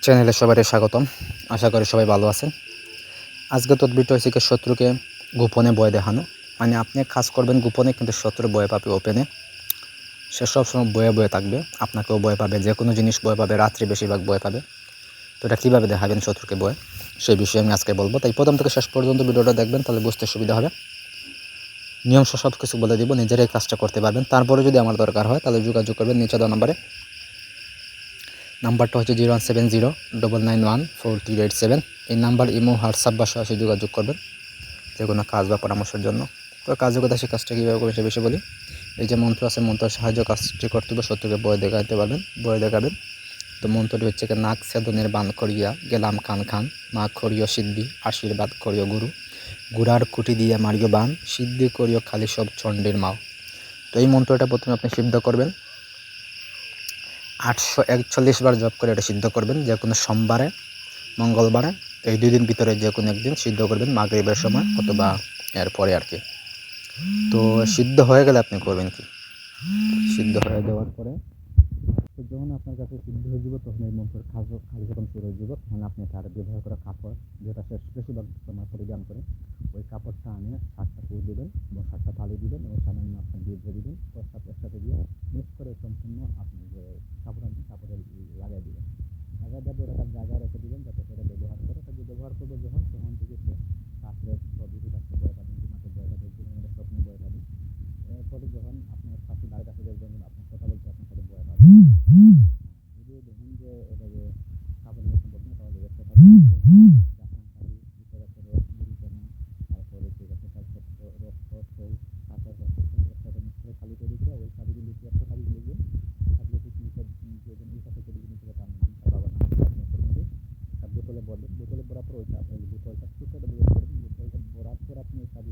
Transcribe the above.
চ্যানেলে সবারই স্বাগতম। আশা করি সবাই ভালো আছেন। আজকে তদবিরটা হচ্ছে কি শত্রুকে গোপনে ভয় দেখানো। মানে আপনি কাজ করবেন গোপনে, কিন্তু শত্রু ভয় পাবে ওপেনে। সে সবসময় ভয়ে ভয়ে থাকবে, আপনাকেও ভয় পাবে, যে কোনো জিনিস ভয় পাবে, রাত্রে বেশিরভাগ ভয় পাবে। তো এটা কীভাবে দেখাবেন শত্রুকে ভয়, সেই বিষয়ে আমি আজকে বলবো। তাই প্রথম থেকে শেষ পর্যন্ত ভিডিওটা দেখবেন, তাহলে বুঝতে সুবিধা হবে। নিয়ম সব কিছু বলে দিব, নিজেরাই কাজটা করতে পারবেন। তারপরে যদি আমার দরকার হয় তাহলে যোগাযোগ করবেন নিচে দেওয়া নাম্বারে। নাম্বারটা হচ্ছে 01709914387। এই নাম্বার ইমো, হোয়াটসঅ্যাপ বা সরাসরি যোগাযোগ করবেন যে কোনো কাজ বা পরামর্শের জন্য। তো কার্যকতা সেই কাজটা কীভাবে করবেন সে বিষয়ে বলি। এই যে মন্ত্র আছে, মন্ত্রের সাহায্য কাজটি করতে হবে। শত্রুকে ভয় দেখাতে পারবেন, ভয় দেখাবেন। তো মন্ত্রটি হচ্ছে কি, নাক ছেদনের বান করিয়া গেলাম খান খান, মা করিও সিদ্ধি আশীর্বাদ করিও গুরু, গুড়ার কুটি দিয়া মারিও বান, সিদ্ধি করিও খালি সব চণ্ডীর মাও। তো এই মন্ত্রটা প্রথমে আপনি সিদ্ধ করবেন, 841 বার জপ করে এটা সিদ্ধ করবেন। যে কোনো সোমবারে, মঙ্গলবারে, এই 2 দিন ভিতরে যে কোনো একদিন সিদ্ধ করবেন, মাগরিবের সময় অথবা এরপরে আর কি। তো সিদ্ধ হয়ে গেলে আপনি করবেন কি, সিদ্ধ হয়ে যাওয়ার পরে তো যখন আপনার কাছে সিদ্ধ হয়ে যাব, তখন এই মন্ত্রের খালি যখন শুরু হয়ে যাব, তখন আপনি তার ব্যবহার করা কাপড়, যেটা শেষ বেশিরভাগ সময় পরিধান করে, ওই কাপড়টা আনে 7টা ফুল দেবেন এবং 7টা থালি দিবেন এবং সামান্য আপনার দিয়ে দিবেন। প্রস্তাব একসাথে দিয়ে মিক্স করে সম্পূর্ণ আপনি যে কাপড় আনবেন কাপড়ে লাগাই দিবেন। লাগাই দেওয়ার পরে তার জায়গায় রেখে দিবেন যাতে সেটা ব্যবহার করে। তাকে ব্যবহার করবো যখন, তখন থেকে সে রাত্রে প্রভৃতি থাকতে ভয় পাবেন, ঘুমাতে ভয় পাবেন, জীবনের স্বপ্নে ভয় পাবেন। এরপরে যখন আপনার কাছে তার কাছে দেখবেন আপনার কথা বলতে আপনার সাথে ভয় পাবেন, যদি দেখেন যে এটা যে কাপড় নিয়ে সম্ভব না, তাহলে একটা কাজ আপনার খালি ভিতরে একটা রস গুরুচনা, তারপরে ঠিক আছে রক্ত সৌ কাঁচা রক্ত একসাথে মিক্স করে খালি করে দিতে, ওই খালিগুলো লিখে একটা খালি লিখবেন। খালি ঠিক নিচে দিয়েবেন, এই সাথে করে নিচে তার নাম, তার বাবার নাম আপনি করবেন। তার বোতলে ভরবেন, বোতলে ভরার পর ওইটা বোতলটা সুতো ব্যবহার করবেন। বোতলটা ভরার পর আপনি এই কাজ